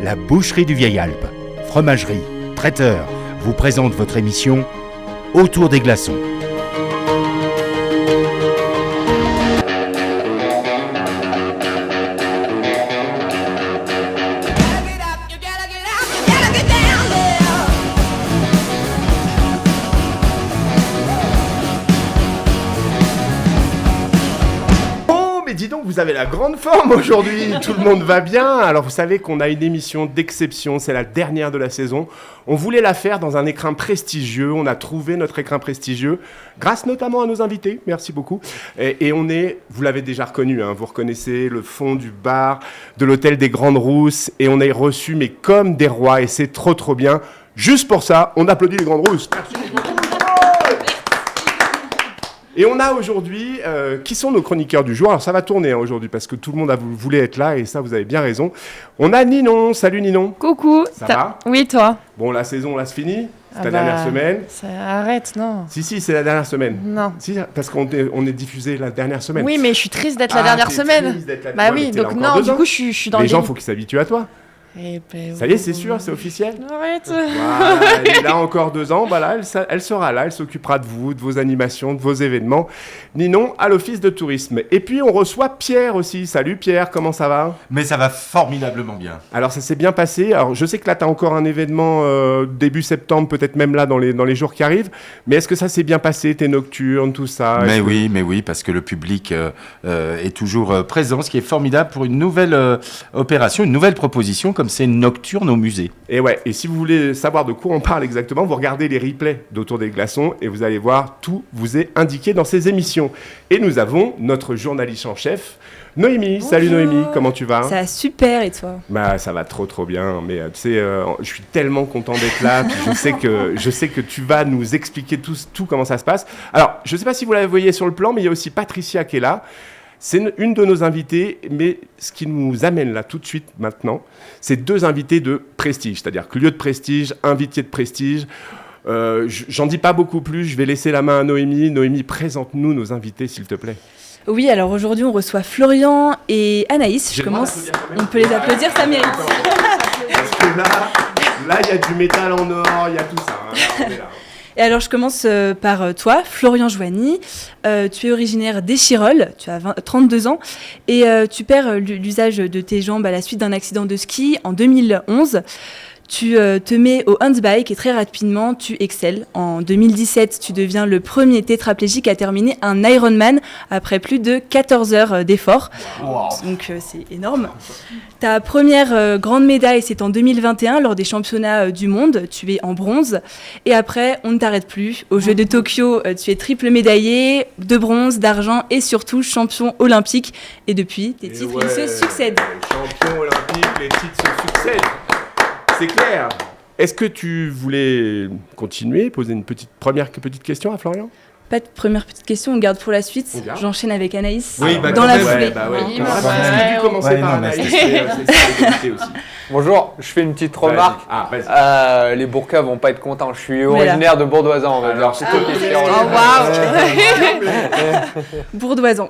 La boucherie du Vieil Alpe, fromagerie, traiteur, vous présente votre émission Autour des glaçons. Dis donc, vous avez la grande forme aujourd'hui, tout le monde va bien. Alors vous savez qu'on a une émission d'exception, c'est la dernière de la saison. On voulait la faire dans un écrin prestigieux, on a trouvé notre écrin prestigieux, grâce notamment à nos invités, merci beaucoup. Et on est, vous l'avez déjà reconnu, hein, vous reconnaissez le fond du bar de l'hôtel des Grandes Rousses, et on est reçus mais comme des rois, et c'est trop bien. Juste pour ça, on applaudit les Grandes Rousses. Merci beaucoup. Et on a aujourd'hui, qui sont nos chroniqueurs du jour. Alors ça va tourner aujourd'hui parce que tout le monde voulait être là et ça vous avez bien raison. On a Ninon, salut Ninon. Coucou. Ça va ? Oui, toi ? Bon, la saison là se finit, c'est ta dernière semaine. Ça arrête, non ? Si, c'est la dernière semaine. Non. Si, parce qu'on est diffusé la dernière semaine. Oui, mais je suis triste d'être la dernière semaine. Bah oui, donc non, du coup je suis dans le Les gens, faut qu'ils s'habituent à toi. Ça y est, c'est sûr, c'est officiel. Arrête. Voilà, elle est là encore 2 ans, voilà, elle sera là, elle s'occupera de vous, de vos animations, de vos événements. Ninon, à l'office de tourisme. Et puis on reçoit Pierre aussi. Salut Pierre, comment ça va ? Mais ça va formidablement bien. Alors ça s'est bien passé. Alors je sais que là tu as encore un événement début septembre, peut-être même là dans les jours qui arrivent. Mais est-ce que ça s'est bien passé, tes nocturnes, tout ça ? Mais oui, parce que le public est toujours présent, ce qui est formidable pour une nouvelle opération, une nouvelle proposition comme c'est Nocturne au musée. Et ouais, et si vous voulez savoir de quoi on parle exactement, vous regardez les replays d'Autour des glaçons et vous allez voir, tout vous est indiqué dans ces émissions. Et nous avons notre journaliste en chef, Noémie. Bonjour. Salut Noémie, comment tu vas ? Ça va super, et toi ? Bah ça va trop bien, mais tu sais, je suis tellement content d'être là, puis je sais que tu vas nous expliquer tout comment ça se passe. Alors, je sais pas si vous la voyez sur le plan, mais il y a aussi Patricia qui est là. C'est une de nos invitées, mais ce qui nous amène là tout de suite maintenant, c'est 2 invités de prestige, c'est-à-dire que lieu de prestige, invité de prestige. J'en dis pas beaucoup plus, je vais laisser la main à Noémie. Noémie, présente-nous nos invités s'il te plaît. Oui, alors aujourd'hui on reçoit Florian et Anaïs. On peut les applaudir, ça mérite. Parce que là il y a du métal en or, il y a tout ça. Hein, là. Et alors, je commence par toi, Florian Joigny. Tu es originaire d'Échirolles, tu as 32 ans, et tu perds l'usage de tes jambes à la suite d'un accident de ski en 2011. Tu te mets au handbike et très rapidement, tu excelles. En 2017, tu deviens le premier tétraplégique à terminer un Ironman après plus de 14 heures d'effort. Wow. Donc, c'est énorme. Ta première grande médaille, c'est en 2021, lors des championnats du monde. Tu es en bronze. Et après, on ne t'arrête plus. Aux Jeux de Tokyo, tu es triple médaillé, de bronze, d'argent et surtout champion olympique. Et depuis, tes titres, ils se succèdent. Champion olympique, les titres se succèdent. C'est clair. Est-ce que tu voulais continuer, poser une première petite question à Florian ? Pas de première petite question, on garde pour la suite. J'enchaîne avec Anaïs. Oui, dans la foulée. Est-ce que tu commençais par Anaïs ? C'est aussi. Bonjour, je fais une petite remarque. Les Bourcas vont pas être contents. Je suis originaire de Bourdoisan, on va dire. Bourdoisan.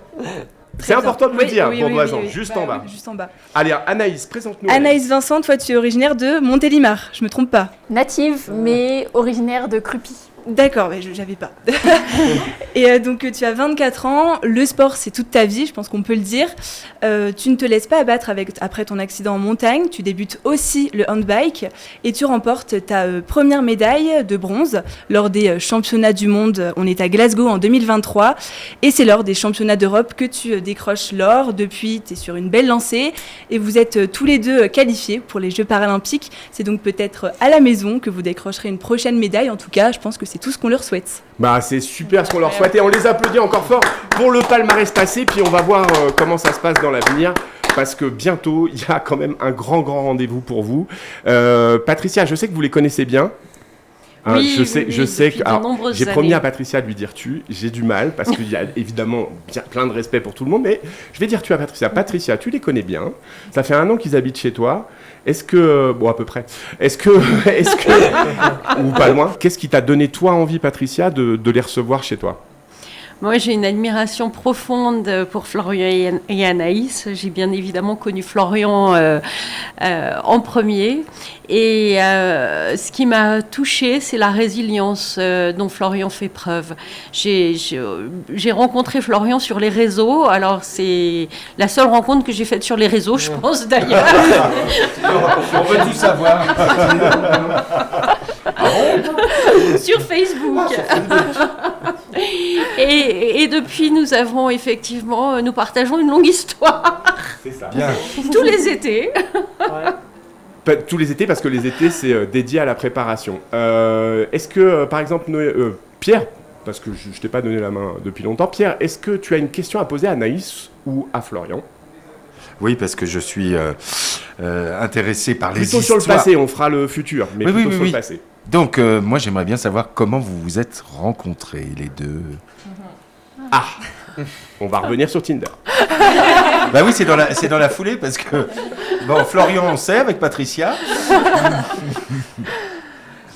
C'est important de le dire, Bourdoisan, juste en bas. Juste en bas. Allez, Anaïs, présente-nous. Anaïs Vincent, toi tu es originaire de Montélimar, je me trompe pas. Native, mais originaire de Crupy. D'accord, mais j'avais pas. Et donc tu as 24 ans, le sport c'est toute ta vie, je pense qu'on peut le dire. Tu ne te laisses pas abattre après ton accident en montagne, tu débutes aussi le handbike et tu remportes ta première médaille de bronze lors des championnats du monde. On est à Glasgow en 2023 et c'est lors des championnats d'Europe que tu décroches l'or. Depuis, tu es sur une belle lancée et vous êtes tous les deux qualifiés pour les Jeux paralympiques. C'est donc peut-être à la maison que vous décrocherez une prochaine médaille. En tout cas, je pense que c'est tout ce qu'on leur souhaite. Bah, c'est super ce qu'on leur souhaite et on les applaudit encore fort pour le palmarès passé, puis on va voir comment ça se passe dans l'avenir parce que bientôt il y a quand même un grand rendez-vous pour vous. Patricia, je sais que vous les connaissez bien. Oui, je sais que j'ai promis à Patricia de lui dire tu, j'ai du mal parce qu'il y a évidemment plein de respect pour tout le monde, mais je vais dire tu à Patricia. Patricia, tu les connais bien, ça fait 1 an qu'ils habitent chez toi. Est-ce que, à peu près, est-ce que, ou pas loin, qu'est-ce qui t'a donné toi envie, Patricia, de les recevoir chez toi ? Moi, j'ai une admiration profonde pour Florian et Anaïs. J'ai bien évidemment connu Florian en premier. Et ce qui m'a touchée, c'est la résilience dont Florian fait preuve. J'ai rencontré Florian sur les réseaux. Alors, c'est la seule rencontre que j'ai faite sur les réseaux, je pense, d'ailleurs. On veut tout savoir. Sur Facebook. Et depuis, nous partageons une longue histoire. C'est ça. Bien. Tous les étés. Tous les étés, parce que les étés, c'est dédié à la préparation. Est-ce que, par exemple, Pierre, parce que je ne t'ai pas donné la main depuis longtemps, Pierre, est-ce que tu as une question à poser à Anaïs ou à Florian ? Oui, parce que je suis intéressé par les histoires. Plutôt sur le passé, on fera le futur, mais plutôt sur le passé. Donc, moi, j'aimerais bien savoir comment vous vous êtes rencontrés, les deux. Ah, on va revenir sur Tinder. Bah oui, c'est dans la foulée, parce que... Bon, Florian, on sait, avec Patricia.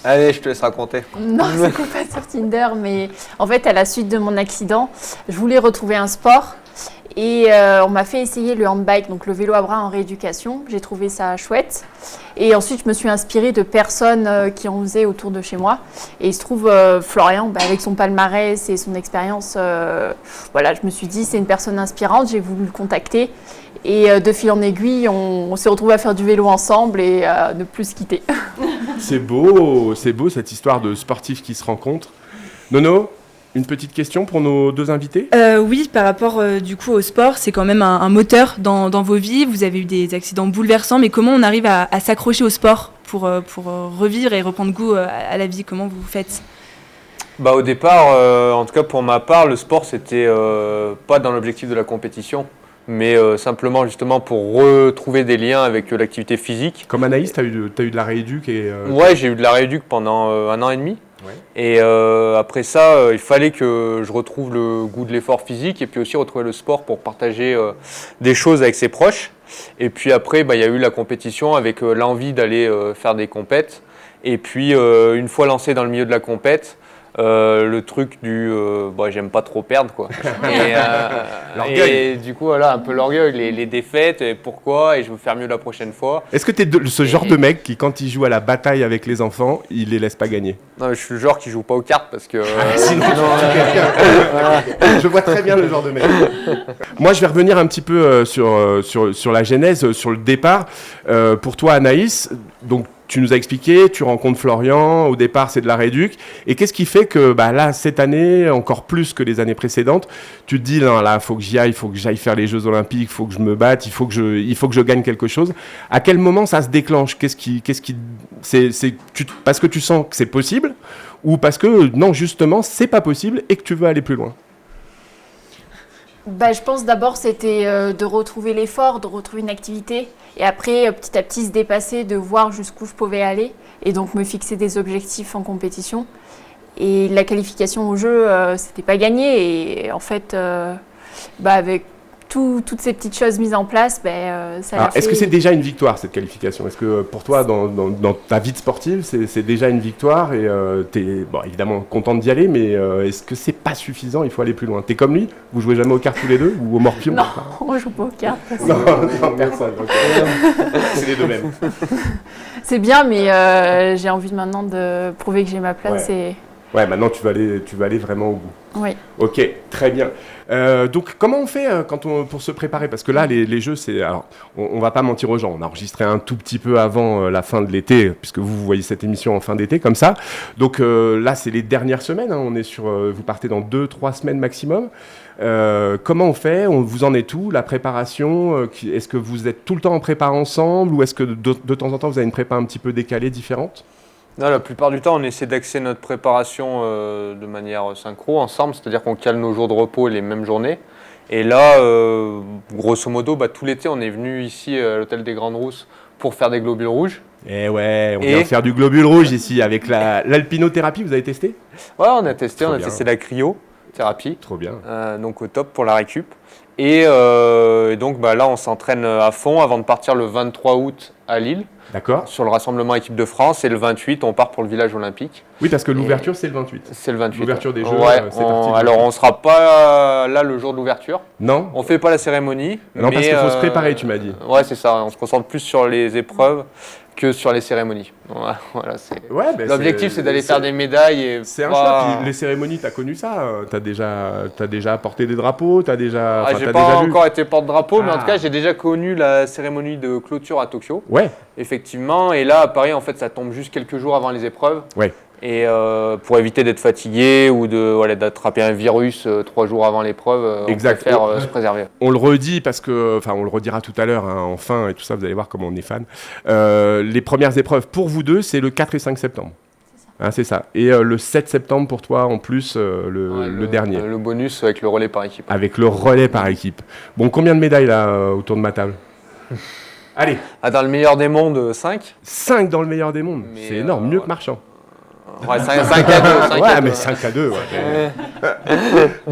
Allez, je te laisse raconter. Non, c'est pas sur Tinder, mais en fait, à la suite de mon accident, je voulais retrouver un sport. Et on m'a fait essayer le handbike, donc le vélo à bras en rééducation. J'ai trouvé ça chouette. Et ensuite, je me suis inspirée de personnes qui en faisaient autour de chez moi. Et il se trouve, Florian, avec son palmarès et son expérience, voilà, je me suis dit, c'est une personne inspirante. J'ai voulu le contacter. Et de fil en aiguille, on s'est retrouvés à faire du vélo ensemble et à ne plus se quitter. C'est beau cette histoire de sportifs qui se rencontrent. Nono, une petite question pour nos deux invités ? Oui, par rapport du coup au sport, c'est quand même un moteur dans vos vies. Vous avez eu des accidents bouleversants, mais comment on arrive à s'accrocher au sport pour revivre et reprendre goût à la vie ? Comment vous faites ? Au départ, en tout cas pour ma part, le sport c'était pas dans l'objectif de la compétition, mais simplement justement pour retrouver des liens avec l'activité physique. Comme Anaïs, tu as eu de la rééduque et Ouais, j'ai eu de la rééduque pendant 1 an et demi. Ouais. Et après ça, il fallait que je retrouve le goût de l'effort physique et puis aussi retrouver le sport pour partager des choses avec ses proches. Et puis après, il y a eu la compétition avec l'envie d'aller faire des compètes. Et puis, une fois lancé dans le milieu de la compète, le truc du j'aime pas trop perdre quoi. Et du coup voilà un peu l'orgueil, les défaites et pourquoi et je veux faire mieux la prochaine fois. Est-ce que tu es ce genre de mec qui quand il joue à la bataille avec les enfants il les laisse pas gagner? Non mais je suis le genre qui joue pas aux cartes parce que je vois très bien le genre de mec. Moi je vais revenir un petit peu sur la genèse, sur le départ. Pour toi Anaïs, donc tu nous as expliqué, tu rencontres Florian, au départ c'est de la rééduque, et qu'est-ce qui fait que là, cette année, encore plus que les années précédentes, tu te dis, non, là, il faut que j'y aille, il faut que j'aille faire les Jeux Olympiques, il faut que je me batte, il faut que je gagne quelque chose. À quel moment ça se déclenche? Parce que tu sens que c'est possible, ou parce que, non, justement, c'est pas possible et que tu veux aller plus loin? Je pense d'abord c'était de retrouver l'effort, de retrouver une activité et après petit à petit se dépasser, de voir jusqu'où je pouvais aller et donc me fixer des objectifs en compétition. Et la qualification au jeu, c'était pas gagné et en fait avec toutes ces petites choses mises en place, ça a fait... Est-ce que c'est déjà une victoire cette qualification? Est-ce que pour toi dans ta vie de sportive c'est déjà une victoire et tu es évidemment contente d'y aller, mais est-ce que c'est pas suffisant? Il faut aller plus loin. T'es comme lui? Vous jouez jamais aux cartes tous les deux ou au morpion? Non, on joue pas aux cartes. Non, personne. C'est les deux mêmes. C'est bien, mais j'ai envie maintenant de prouver que j'ai ma place. Ouais, maintenant tu vas aller vraiment au bout. Oui. Ok, très bien. Donc comment on fait pour se préparer? Parce que là, les jeux, on va pas mentir aux gens. On a enregistré un tout petit peu avant la fin de l'été, puisque vous voyez cette émission en fin d'été, comme ça. Donc là, c'est les dernières semaines. On est vous partez dans 2-3 semaines maximum. Comment on fait? Vous en êtes où? La préparation, est-ce que vous êtes tout le temps en prépa ensemble ou est-ce que de temps en temps, vous avez une prépa un petit peu décalée, différente? Non, la plupart du temps, on essaie d'axer notre préparation de manière synchro, ensemble, c'est-à-dire qu'on cale nos jours de repos les mêmes journées. Et là, grosso modo, tout l'été, on est venu ici à l'hôtel des Grandes Rousses pour faire des globules rouges. Et ouais, on vient de faire du globule rouge ici avec l'alpinothérapie, vous avez testé? Ouais, on a testé la cryothérapie. Trop bien. Donc au top pour la récup. Et donc là, on s'entraîne à fond avant de partir le 23 août à Lille, D'accord. sur le rassemblement équipe de France. Et le 28, on part pour le village olympique. Oui, parce que l'ouverture, c'est le 28. C'est le 28. L'ouverture des Jeux, Ouais, c'est parti. alors, on ne sera pas là le jour de l'ouverture. Non. On ne fait pas la cérémonie. Non, parce mais, qu'il faut se préparer, tu m'as dit. Ouais, c'est ça. On se concentre plus sur les épreuves que sur les cérémonies. Voilà, Ouais, ben l'objectif, c'est d'aller faire des médailles. Et c'est un pas- choix. Puis les cérémonies, t'as connu ça. T'as déjà porté des drapeaux. T'as déjà. J'ai t'as pas déjà vu. encore été porte-drapeau, mais en Ah. tout cas, j'ai déjà connu la cérémonie de clôture à Tokyo, Ouais. effectivement. Et là, à Paris, en fait, ça tombe juste quelques jours avant les épreuves. Ouais. Et pour éviter d'être fatigué ou d'attraper un virus 3 jours avant l'épreuve, Exact. on préfère se préserver. On le redit parce que, enfin, on le redira tout à l'heure, hein, en fin et tout ça, vous allez voir comment on est fan. Les premières épreuves pour vous deux, c'est le 4 et 5 septembre. Hein, c'est ça. Et le 7 septembre pour toi, en plus, le dernier. Le bonus avec le relais par équipe. Avec le relais par équipe. Bon, combien de médailles là autour de ma table? Allez, Dans le meilleur des mondes, 5. 5 dans le meilleur des mondes. Mais, C'est énorme, mieux ouais. que Marchand. Ouais, 5 à 2. Ouais, mais 5 à 2, ouais.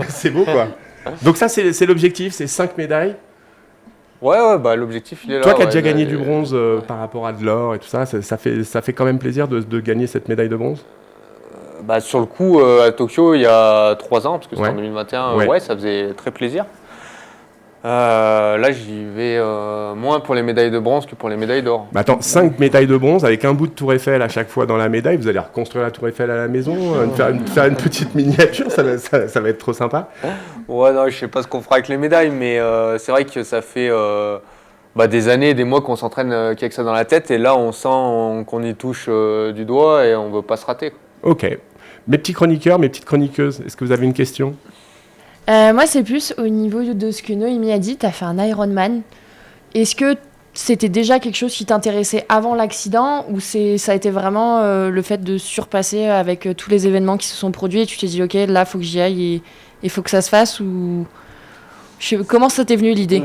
C'est beau, quoi. Donc ça, c'est l'objectif, c'est 5 médailles. Ouais, l'objectif, il est là. Toi qui as déjà ouais, gagné du bronze par rapport à de l'or et tout ça, ça fait quand même plaisir de gagner cette médaille de bronze. Sur le coup, à Tokyo, il y a 3 ans, parce que c'était Ouais. en 2021, Ouais. ça faisait très plaisir. Là, j'y vais moins pour les médailles de bronze que pour les médailles d'or. Bah attends, 5 médailles de bronze avec un bout de tour Eiffel à chaque fois dans la médaille. Vous allez reconstruire la tour Eiffel à la maison, faire une petite miniature, ça va être trop sympa. Ouais, non, je sais pas ce qu'on fera avec les médailles, mais c'est vrai que ça fait des années, des mois qu'on s'entraîne qu'avec ça dans la tête, et là, on sent qu'on y touche du doigt et on veut pas se rater. Ok. Mes petits chroniqueurs, mes petites chroniqueuses, est-ce que vous avez une question? Moi, c'est plus au niveau de ce que Noémie a dit. Tu as fait un Ironman. Est-ce que c'était déjà quelque chose qui t'intéressait avant l'accident ou ça a été vraiment le fait de surpasser avec tous les événements qui se sont produits et tu t'es dit, OK, là, il faut que j'y aille et il faut que ça se fasse ou... Comment ça t'est venu l'idée?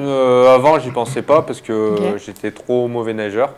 Avant, j'y pensais pas parce que Ok. j'étais trop mauvais nageur.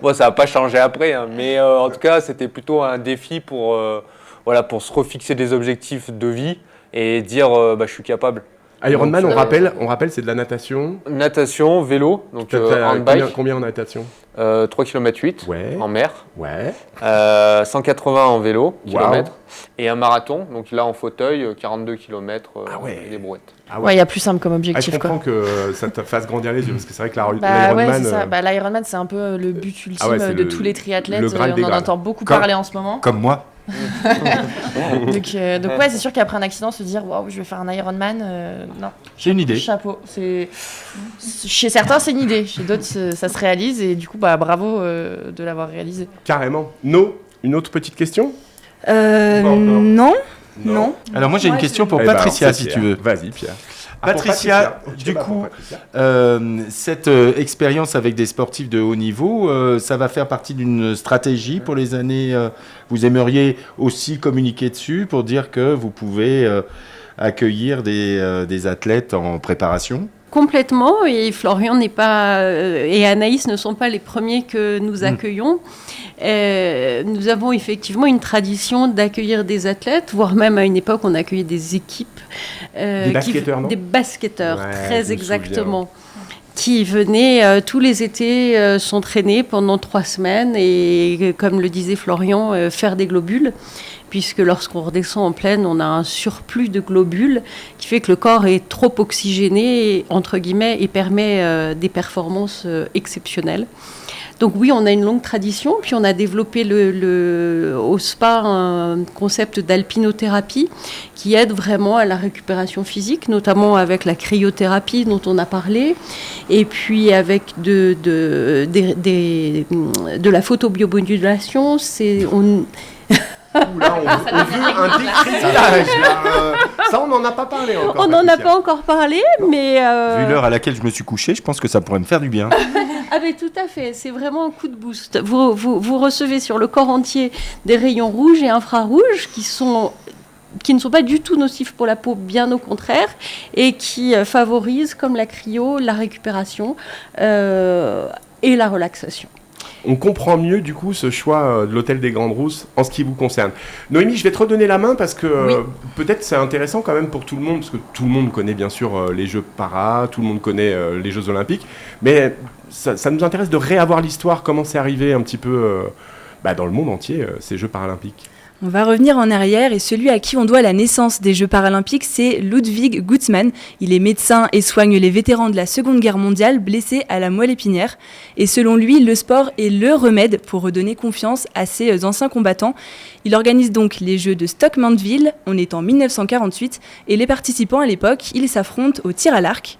Bon, ça n'a pas changé après, hein, mais en tout cas, c'était plutôt un défi pour se refixer des objectifs de vie et dire je suis capable. Ironman, Donc, on rappelle, c'est de la natation. Natation, vélo, donc T'as handbike, combien en natation? 3 km 8 Ouais. en mer, Ouais. 180 en vélo, Wow. kilomètres, et un marathon, donc là en fauteuil, 42 km Ah ouais. des brouettes. Ah Ouais, il y a plus simple comme Ah, je objectif, quoi. comprends que ça te fasse grandir les yeux parce que c'est vrai que Bah ouais, l'Ironman. c'est ça. L'Ironman, c'est un peu le but ultime ouais, c'est de le- tous les triathlètes. le Graal des On en Graals. entend beaucoup Comme- parler en ce moment. Comme moi. Donc ouais, c'est sûr qu'après un accident, se dire waouh, je vais faire un Ironman, non. C'est une idée. Chapeau. Chez certains, c'est une idée. Chez d'autres, ça se réalise et du coup, bravo de l'avoir réalisé. Carrément. No, une autre petite question? Non. Alors moi j'ai une question pour Eh ben, Patricia alors, c'est si Pierre. tu veux. Vas-y, Pierre. Patricia, pour du pour coup, Patricia. cette expérience avec des sportifs de haut niveau, ça va faire partie d'une stratégie pour les années. Vous aimeriez aussi communiquer dessus pour dire que vous pouvez accueillir des athlètes en préparation? Complètement, et Florian n'est pas et Anaïs ne sont pas les premiers que nous accueillons. Nous avons effectivement une tradition d'accueillir des athlètes, voire même à une époque on accueillait des équipes. Des basketteurs, non? Des basketteurs, Ouais, je très me exactement. Qui venaient tous les étés s'entraîner pendant 3 semaines et, comme le disait Florian, faire des globules. Puisque lorsqu'on redescend en plaine, on a un surplus de globules qui fait que le corps est trop oxygéné, entre guillemets, et permet des performances exceptionnelles. Donc oui, on a une longue tradition, puis on a développé au spa un concept d'alpinothérapie qui aide vraiment à la récupération physique, notamment avec la cryothérapie dont on a parlé, et puis avec de la photobiomodulation. Oula, on veut un décryptage. Ça, on n'en a pas parlé encore. On n'en a Patricia. pas encore parlé, mais... Vu l'heure à laquelle je me suis couché, je pense que ça pourrait me faire du bien. Ah mais tout à fait, c'est vraiment un coup de boost. Vous recevez sur le corps entier des rayons rouges et infrarouges qui ne sont pas du tout nocifs pour la peau, bien au contraire, et qui favorisent, comme la cryo, la récupération et la relaxation. on comprend mieux du coup ce choix de l'Hôtel des Grandes Rousses en ce qui vous concerne. Noémie, je vais te redonner la main parce que peut-être c'est intéressant quand même pour tout le monde, parce que tout le monde connaît bien sûr les Jeux para, tout le monde connaît les Jeux Olympiques, mais ça nous intéresse de réavoir l'histoire, comment c'est arrivé un petit peu dans le monde entier, ces Jeux paralympiques. On va revenir en arrière et celui à qui on doit la naissance des Jeux paralympiques, c'est Ludwig Gutzmann. Il est médecin et soigne les vétérans de la Seconde Guerre mondiale blessés à la moelle épinière. Et selon lui, le sport est le remède pour redonner confiance à ces anciens combattants. Il organise donc les Jeux de Stoke-Mandeville, on est en 1948, et les participants à l'époque, ils s'affrontent au tir à l'arc.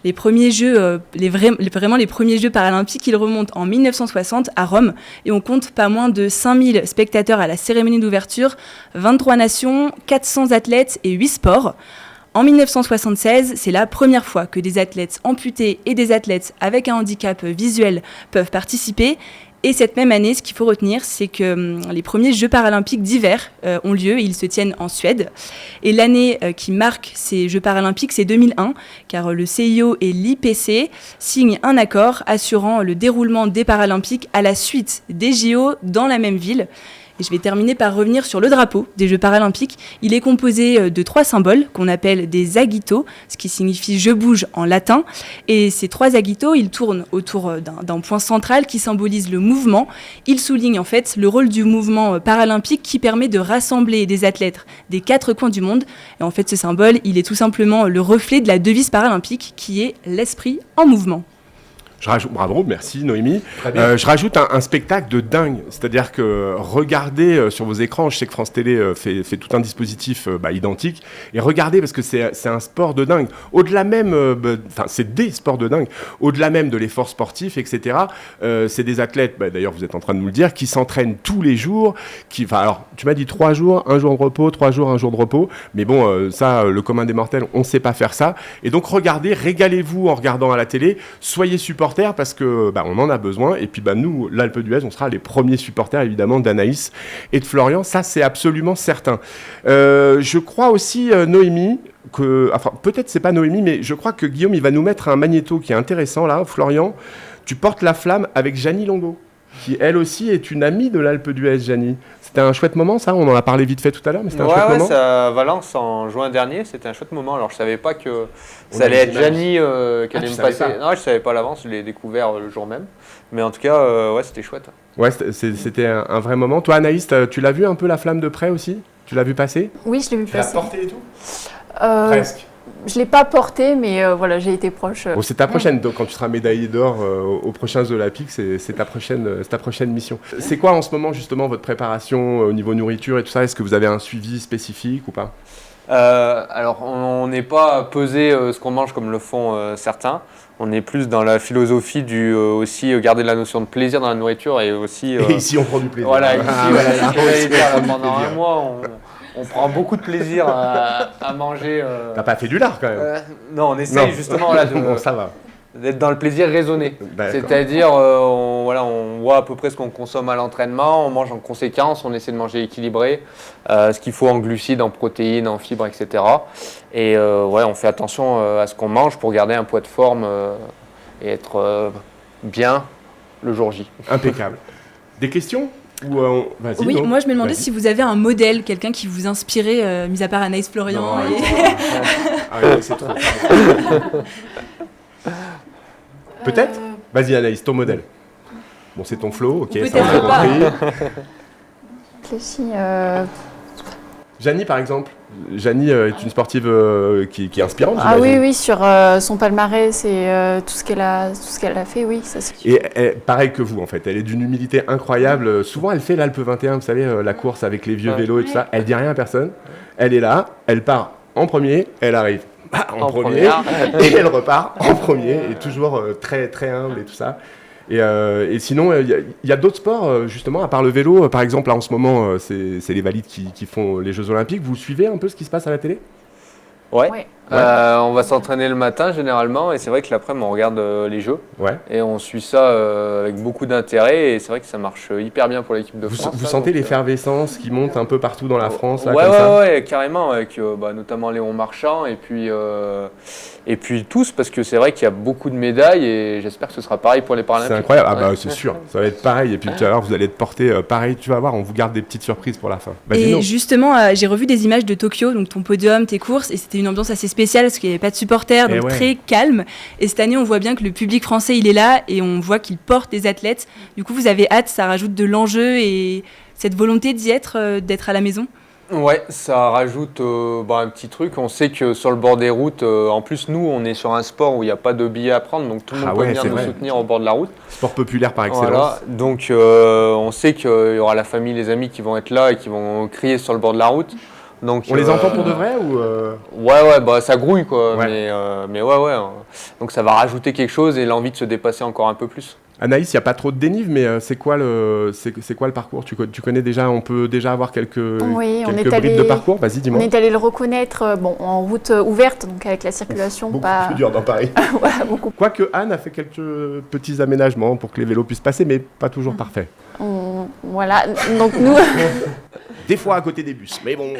Les premiers Jeux, vraiment les premiers Jeux paralympiques, ils remontent en 1960 à Rome et on compte pas moins de 5000 spectateurs à la cérémonie d'ouverture, 23 nations, 400 athlètes et 8 sports. En 1976, c'est la première fois que des athlètes amputés et des athlètes avec un handicap visuel peuvent participer. Et cette même année, ce qu'il faut retenir, c'est que les premiers Jeux paralympiques d'hiver ont lieu et ils se tiennent en Suède. Et l'année qui marque ces Jeux paralympiques, c'est 2001, car le CIO et l'IPC signent un accord assurant le déroulement des Paralympiques à la suite des JO dans la même ville. Et je vais terminer par revenir sur le drapeau des Jeux paralympiques. Il est composé de 3 symboles qu'on appelle des agitos, ce qui signifie « je bouge » en latin. Et ces 3 agitos, ils tournent autour d'un point central qui symbolise le mouvement. Ils soulignent en fait le rôle du mouvement paralympique qui permet de rassembler des athlètes des 4 coins du monde. Et en fait, ce symbole, il est tout simplement le reflet de la devise paralympique qui est l'esprit en mouvement. Bravo, merci Noémie. Je rajoute un spectacle de dingue, c'est-à-dire que regardez sur vos écrans, je sais que France Télé fait tout un dispositif identique, et regardez parce que c'est un sport de dingue. Au-delà même, c'est des sports de dingue, au-delà même de l'effort sportif, etc. C'est des athlètes, d'ailleurs vous êtes en train de nous le dire, qui s'entraînent tous les jours, alors tu m'as dit 3 jours, 1 jour de repos, 3 jours, 1 jour de repos, mais bon, ça, le commun des mortels, on ne sait pas faire ça. Et donc regardez, régalez-vous en regardant à la télé, soyez supporters, parce que on en a besoin, et puis nous, l'Alpe d'Huez, on sera les premiers supporters évidemment d'Anaïs et de Florian, ça c'est absolument certain. Je crois aussi Noémie, peut-être c'est pas Noémie, mais je crois que Guillaume il va nous mettre un magnéto qui est intéressant là. Florian, tu portes la flamme avec Janie Longo, qui elle aussi est une amie de l'Alpe d'Huez. Janie, c'était un chouette moment ça, on en a parlé vite fait tout à l'heure, mais c'était un chouette moment. Ouais, c'est à Valence en juin dernier, c'était un chouette moment. Alors je savais pas que ça allait être Janie qui allait me passer. Non, je savais pas à l'avance, je l'ai découvert le jour même. Mais en tout cas, ouais, c'était chouette. Ouais, c'était un vrai moment. Toi Anaïs, tu l'as vu un peu la flamme de près aussi? Tu l'as vu passer? Oui, je l'ai vu passer. Tu l'as porté et tout? Presque. Je ne l'ai pas porté, mais voilà, j'ai été proche. Bon, c'est ta prochaine, donc quand tu seras médaillé d'or aux prochains Jeux Olympiques, c'est ta prochaine mission. C'est quoi en ce moment justement votre préparation au niveau nourriture et tout ça? Est-ce que vous avez un suivi spécifique ou pas? Alors, on n'est pas pesé ce qu'on mange comme le font certains. On est plus dans la philosophie du aussi garder la notion de plaisir dans la nourriture et aussi. Et ici, on prend du plaisir. Voilà, ici, pendant un mois, on prend beaucoup de plaisir à manger. T'as pas fait du lard quand même? Non, on essaye justement là, bon, ça va. D'être dans le plaisir raisonné. D'accord. C'est-à-dire, on voit à peu près ce qu'on consomme à l'entraînement, on mange en conséquence, on essaie de manger équilibré, ce qu'il faut en glucides, en protéines, en fibres, etc. Et on fait attention à ce qu'on mange pour garder un poids de forme et être bien le jour J. Impeccable. Des questions? Oui, moi je me demandais si vous avez un modèle, quelqu'un qui vous inspirait, mis à part Anaïs Florian. Non, c'est trop. Peut-être? Vas-y Anaïs, ton modèle. Bon, c'est ton flow, ok, ça on a compris. Janie par exemple. Janie est une sportive qui est inspirante. Ah oui, sur son palmarès et tout ce qu'elle a fait, oui, ça c'est sûr. Et elle, pareil que vous en fait, elle est d'une humilité incroyable. Souvent elle fait l'Alpe 21, vous savez, la course avec les vieux vélos et tout ça. Elle dit rien à personne. Elle est là, elle part en premier, elle arrive en premier et elle repart en premier et toujours très très humble et tout ça. Et sinon, il y a d'autres sports, justement, à part le vélo. Par exemple, là, en ce moment, c'est les valides qui font les Jeux Olympiques. Vous suivez un peu ce qui se passe à la télé? Ouais. On va s'entraîner le matin généralement et c'est vrai que l'après-midi on regarde les jeux et on suit ça avec beaucoup d'intérêt et c'est vrai que ça marche hyper bien pour l'équipe de France. Vous sentez l'effervescence qui monte un peu partout dans la France là, Ouais, carrément, avec notamment Léon Marchand et puis tous, parce que c'est vrai qu'il y a beaucoup de médailles et j'espère que ce sera pareil pour les Paralympiques. C'est incroyable, c'est sûr, ça va être pareil. Et puis tout à l'heure, vous allez être porté pareil, tu vas voir, on vous garde des petites surprises pour la fin. Et justement, j'ai revu des images de Tokyo, donc ton podium, tes courses, et c'était une ambiance assez spéciale parce qu'il n'y avait pas de supporters, donc très calme. Et cette année, on voit bien que le public français, il est là et on voit qu'il porte des athlètes. Du coup, vous avez hâte, ça rajoute de l'enjeu et cette volonté d'y être, d'être à la maison. Ouais, ça rajoute un petit truc. On sait que sur le bord des routes, en plus, nous, on est sur un sport où il n'y a pas de billets à prendre, donc tout le monde peut venir nous soutenir au bord de la route. Sport populaire par excellence. Voilà. Donc, on sait qu'il y aura la famille, les amis qui vont être là et qui vont crier sur le bord de la route. Donc, on les entend pour de vrai ou Ouais, ça grouille quoi. Ouais. Mais ouais. Donc, ça va rajouter quelque chose et l'envie de se dépasser encore un peu plus. Anaïs, il n'y a pas trop de dénive, mais c'est quoi le parcours ? Tu connais déjà, on peut déjà avoir quelques brides de parcours. Vas-y, dis-moi. On est allé le reconnaître en route ouverte, donc avec la circulation. Beaucoup plus dur dans Paris. Voilà, beaucoup. Quoique Anne a fait quelques petits aménagements pour que les vélos puissent passer, mais pas toujours parfait. Voilà, donc nous... Des fois à côté des bus, mais bon...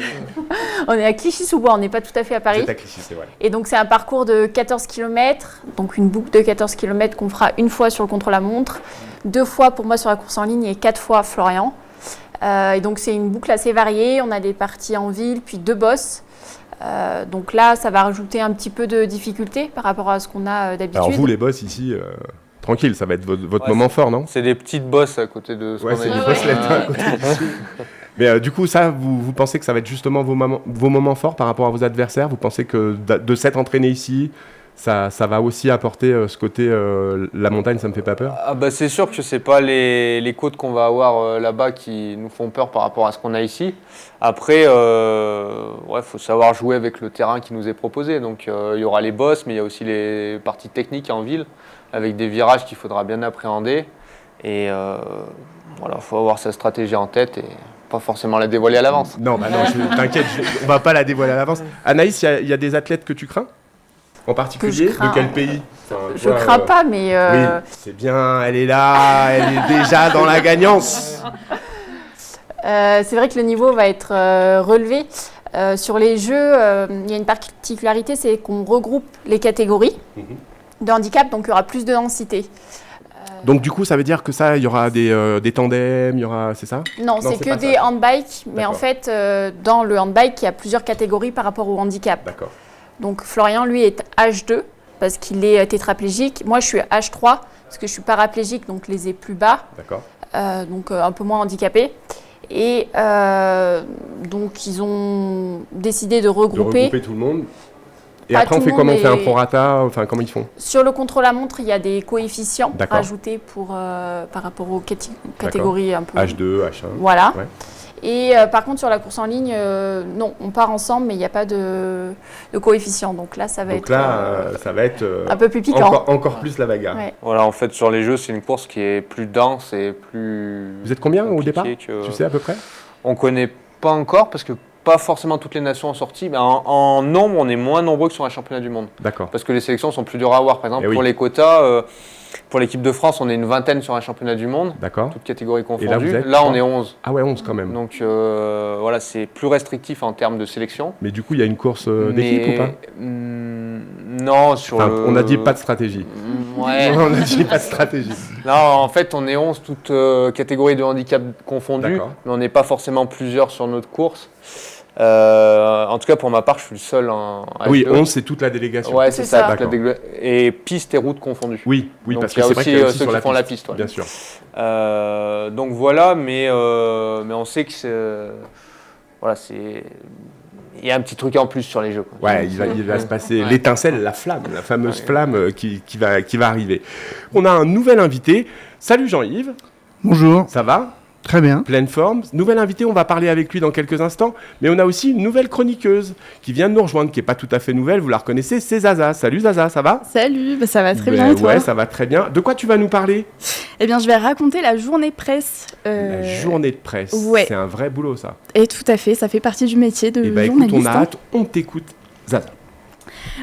On est à Clichy-sous-Bois, on n'est pas tout à fait à Paris. C'est à Clichy, c'est vrai. Et donc c'est un parcours de 14 km, donc une boucle de 14 km qu'on fera une fois sur le contre-la-montre, 2 fois pour moi sur la course en ligne et 4 fois Florian. Et donc c'est une boucle assez variée, on a des parties en ville, puis 2 bosses. Donc là, ça va rajouter un petit peu de difficulté par rapport à ce qu'on a d'habitude. Alors vous, les bosses ici... Tranquille, ça va être votre moment fort, non ? C'est des petites bosses à côté de ce qu'on a c'est des bosselettes à côté d'ici. Mais du coup, ça, vous pensez que ça va être justement vos moments forts par rapport à vos adversaires ? Vous pensez que de s'être entraîné ici, ça va aussi apporter ce côté la montagne, ça me fait pas peur ? C'est sûr que c'est pas les côtes qu'on va avoir là-bas qui nous font peur par rapport à ce qu'on a ici. Après, faut savoir jouer avec le terrain qui nous est proposé. Donc il y aura les bosses, mais il y a aussi les parties techniques en ville, avec des virages qu'il faudra bien appréhender. Et faut avoir sa stratégie en tête et pas forcément la dévoiler à l'avance. Non, t'inquiète, on va pas la dévoiler à l'avance. Anaïs, il y a des athlètes que tu crains ? En particulier, de quel pays ? Je crains pas, mais... Oui, c'est bien, elle est là, elle est déjà dans la gagnance. C'est vrai que le niveau va être relevé. Sur les jeux, il y a une particularité, c'est qu'on regroupe les catégories de handicap, donc il y aura plus de densité. Donc du coup, ça veut dire que ça, il y aura des tandems, c'est ça ? Non, c'est que des handbikes, mais en fait, dans le handbike, il y a plusieurs catégories par rapport au handicap. D'accord. Donc Florian, lui, est H2, parce qu'il est tétraplégique. Moi, je suis H3, parce que je suis paraplégique, donc les ai plus bas. D'accord. Donc un peu moins handicapé. Et donc, ils ont décidé de regrouper tout le monde. Et après, on fait comment ? On fait un prorata ? Enfin, comment ils font ? Sur le contre-la-montre, il y a des coefficients rajoutés par rapport aux catégories un peu... H2, H1. Voilà. Ouais. Et par contre, sur la course en ligne, non, on part ensemble, mais il n'y a pas de coefficient. Donc là, ça va être un peu plus piquant. Encore plus la bagarre. Ouais. Voilà, en fait, sur les jeux, c'est une course qui est plus dense et plus... Vous êtes combien au départ ? Tu sais à peu près ? On ne connaît pas encore, parce que pas forcément toutes les nations ont sorti, mais en nombre, on est moins nombreux que sur un championnat du monde. D'accord. Parce que les sélections sont plus dures à avoir. Par exemple, pour les quotas, pour l'équipe de France, on est une vingtaine sur un championnat du monde. D'accord. Toutes catégories confondues. Et là, on est 11. Ah ouais, 11 quand même. Donc c'est plus restrictif en termes de sélection. Mais du coup, il y a une course d'équipe ou pas ? Non, on a dit pas de stratégie. Ouais. On a dit pas de stratégie. Non, en fait, on est 11 toutes catégories de handicap confondues, mais on n'est pas forcément plusieurs sur notre course. En tout cas, pour ma part, je suis le seul en H2. Oui, 11, c'est toute la délégation. Ouais, c'est ça. Et piste et route confondues. Oui, donc, parce que c'est vrai qu'il y a aussi ceux sur qui font la piste. Bien sûr. Donc voilà, mais on sait que il y a un petit truc en plus sur les jeux. Quoi. Ouais, il va se passer l'étincelle, la flamme, la fameuse flamme qui va arriver. On a un nouvel invité. Salut Jean-Yves. Bonjour. Ça va ? Très bien. Pleine forme. Nouvel invité, on va parler avec lui dans quelques instants. Mais on a aussi une nouvelle chroniqueuse qui vient de nous rejoindre, qui n'est pas tout à fait nouvelle, vous la reconnaissez, c'est Zaza. Salut Zaza, ça va ? Salut, ça va très bien et toi ? Ouais, ça va très bien. De quoi tu vas nous parler ? Eh bien, je vais raconter la journée presse. La journée de presse, ouais. C'est un vrai boulot ça. Et tout à fait, ça fait partie du métier de journaliste. Écoute, on a hâte, on t'écoute Zaza.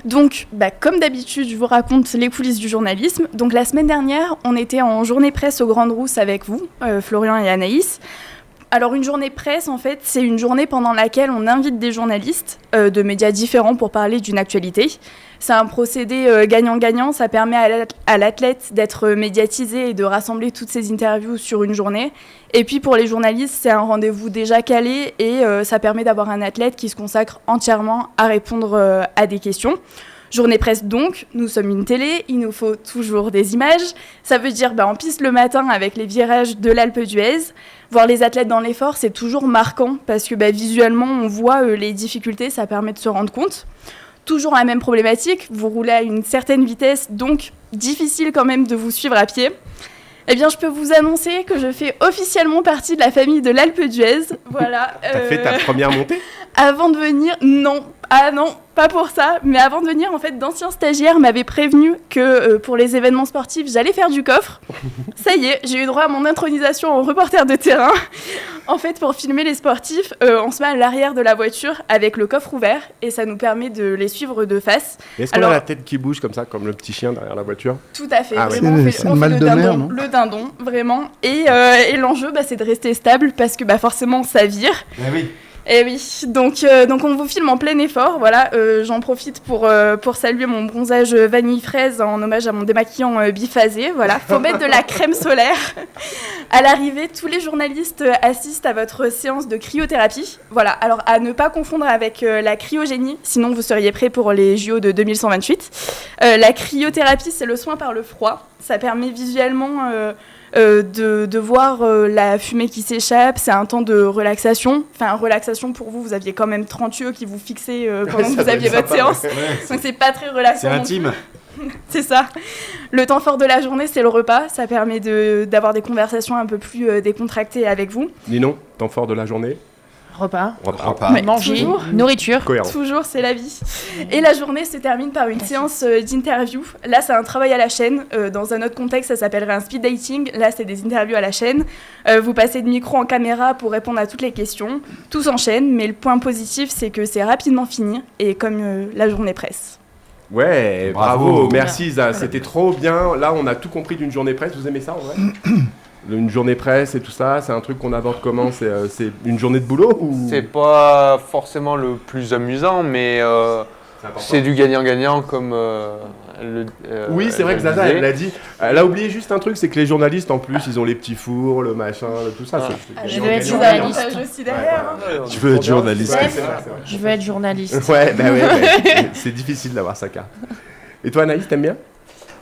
Donc, comme d'habitude, je vous raconte les coulisses du journalisme. Donc, la semaine dernière, on était en journée presse aux Grandes Rousses avec vous, Florian et Anaïs. Alors, une journée presse, en fait, c'est une journée pendant laquelle on invite des journalistes de médias différents pour parler d'une actualité. C'est un procédé gagnant-gagnant. Ça permet à l'athlète d'être médiatisé et de rassembler toutes ces interviews sur une journée. Et puis, pour les journalistes, c'est un rendez-vous déjà calé et ça permet d'avoir un athlète qui se consacre entièrement à répondre à des questions. Journée presse donc, nous sommes une télé, il nous faut toujours des images. Ça veut dire en piste le matin avec les virages de l'Alpe d'Huez. Voir les athlètes dans l'effort, c'est toujours marquant parce que visuellement, on voit les difficultés, ça permet de se rendre compte. Toujours la même problématique, vous roulez à une certaine vitesse, donc difficile quand même de vous suivre à pied. Eh bien, je peux vous annoncer que je fais officiellement partie de la famille de l'Alpe d'Huez. Voilà. T'as fait ta première montée ? Avant de venir, non. Ah non, pas pour ça. Mais avant de venir, en fait, d'anciens stagiaires m'avaient prévenu que pour les événements sportifs, j'allais faire du coffre. Ça y est, j'ai eu droit à mon intronisation en reporter de terrain. En fait, pour filmer les sportifs, on se met à l'arrière de la voiture avec le coffre ouvert et ça nous permet de les suivre de face. Est-ce qu'on a la tête qui bouge comme ça, comme le petit chien derrière la voiture ? Tout à fait. Ah, vraiment, ouais. on fait le dindon, vraiment. Et l'enjeu, c'est de rester stable parce que forcément, ça vire. Ah oui. Et oui, donc on vous filme en plein effort, voilà, j'en profite pour saluer mon bronzage vanille fraise en hommage à mon démaquillant biphasé, voilà, faut mettre de la crème solaire. À l'arrivée, tous les journalistes assistent à votre séance de cryothérapie, voilà, alors à ne pas confondre avec la cryogénie, sinon vous seriez prêts pour les JO de 2128. La cryothérapie, c'est le soin par le froid, ça permet visuellement... de voir la fumée qui s'échappe, c'est un temps de relaxation. Enfin, relaxation pour vous, vous aviez quand même 30 yeux qui vous fixaient pendant que vous aviez votre séance. Ouais. Donc c'est pas très relaxant. C'est intime. C'est ça. Le temps fort de la journée, c'est le repas. Ça permet d'avoir des conversations un peu plus décontractées avec vous. Ninon, temps fort de la journée ? Repas. Ouais, manger, toujours, nourriture. Cohérent. Toujours, c'est la vie. Et la journée se termine par une séance d'interview. Là, c'est un travail à la chaîne. Dans un autre contexte, ça s'appellerait un speed dating. Là, c'est des interviews à la chaîne. Vous passez de micro en caméra pour répondre à toutes les questions. Tout s'enchaîne, mais le point positif, c'est que c'est rapidement fini. Et comme la journée presse. Ouais, bravo. Merci Isa, c'était trop bien. Là, on a tout compris d'une journée presse. Vous aimez ça en vrai ? Une journée presse et tout ça, c'est un truc qu'on aborde comment ? C'est une journée de boulot ou... C'est pas forcément le plus amusant, mais c'est du gagnant-gagnant comme oui, c'est vrai que Zaza, elle l'a dit. Elle a oublié juste un truc, c'est que les journalistes, en plus, ils ont les petits fours, le machin, tout ça. Je veux être journaliste. Je veux être journaliste. Je veux être journaliste. Ouais, c'est difficile d'avoir sa carte. Et toi, Anaïs, t'aimes bien ?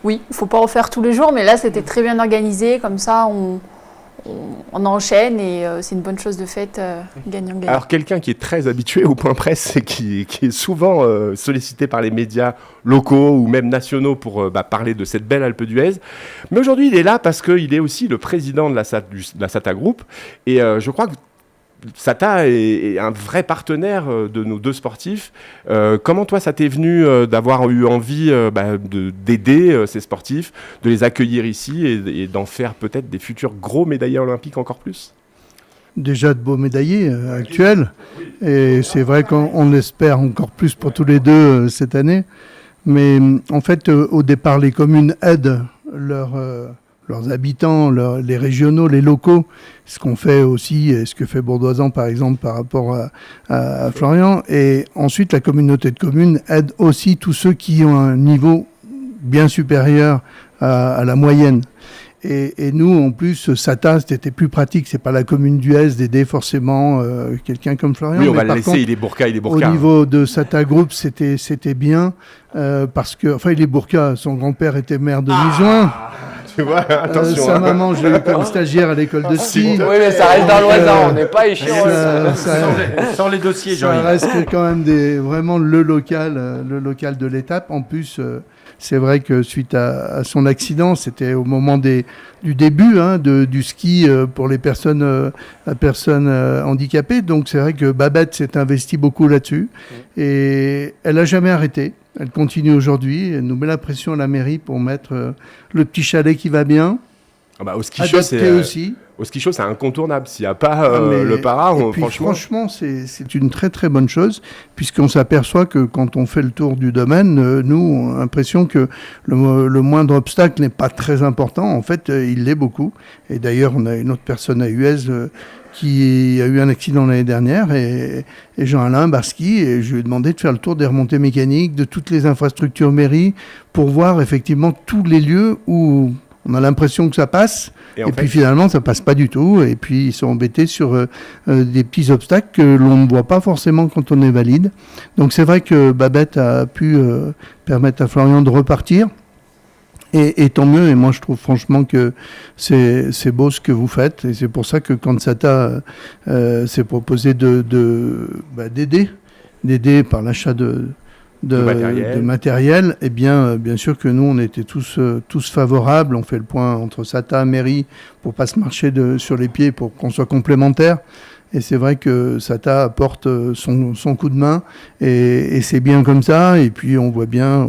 Oui, il ne faut pas en faire tous les jours, mais là, c'était très bien organisé. Comme ça, on enchaîne et c'est une bonne chose de fait, gagnant-gagnant. Alors, quelqu'un qui est très habitué au point presse et qui est souvent sollicité par les médias locaux ou même nationaux pour parler de cette belle Alpe d'Huez. Mais aujourd'hui, il est là parce qu'il est aussi le président de la SATA Group. Et je crois que SATA est un vrai partenaire de nos deux sportifs. Comment toi, ça t'est venu d'avoir eu envie d'aider ces sportifs, de les accueillir ici et d'en faire peut-être des futurs gros médaillés olympiques encore plus ? Déjà de beaux médaillés actuels. Et c'est vrai qu'on espère encore plus pour tous les deux cette année. Mais en fait, au départ, les communes aident leurs habitants, les régionaux, les locaux, ce qu'on fait aussi, et ce que fait Bourdoisan par exemple par rapport à Florian. Et ensuite, la communauté de communes aide aussi tous ceux qui ont un niveau bien supérieur à la moyenne. Et nous, en plus, SATA, c'était plus pratique. C'est pas la commune d'Huez d'aider forcément quelqu'un comme Florian. Oui, on va le laisser, il est Bourca. Au niveau de SATA Group, c'était bien parce que, enfin, il est Bourca. Son grand-père était maire de Mijoin. Tu vois, attention. Sa maman, je l'ai eu comme stagiaire à l'école de ski. Oui, mais ça reste dans l'Oisan, on n'est pas échéant. Sans les dossiers, ça reste quand même vraiment le local de l'étape. En plus, c'est vrai que suite à son accident, c'était au moment du début du ski pour les personnes handicapées. Donc c'est vrai que Babette s'est investie beaucoup là-dessus. Et elle n'a jamais arrêté. Elle continue aujourd'hui. Elle nous met la pression à la mairie pour mettre le petit chalet qui va bien. Au ski show, aussi. Au ski show, c'est incontournable. S'il n'y a pas le para, franchement, c'est une très très bonne chose, puisqu'on s'aperçoit que quand on fait le tour du domaine, nous, on a l'impression que le moindre obstacle n'est pas très important. En fait, il l'est beaucoup. Et d'ailleurs, on a une autre personne à Huez qui a eu un accident l'année dernière, et Jean-Alain Barski, et je lui ai demandé de faire le tour des remontées mécaniques, de toutes les infrastructures mairie, pour voir effectivement tous les lieux où on a l'impression que ça passe, et puis finalement ça passe pas du tout, et puis ils sont embêtés sur des petits obstacles que l'on ne voit pas forcément quand on est valide. Donc c'est vrai que Babette a pu permettre à Florian de repartir, et tant mieux, et moi je trouve franchement que c'est beau ce que vous faites, et c'est pour ça que quand Sata s'est proposé d'aider par l'achat de matériel, eh bien sûr que nous, on était tous favorables. On fait le point entre SATA, mairie, pour pas se marcher sur les pieds, pour qu'on soit complémentaires. Et c'est vrai que SATA apporte son coup de main, et c'est bien comme ça. Et puis on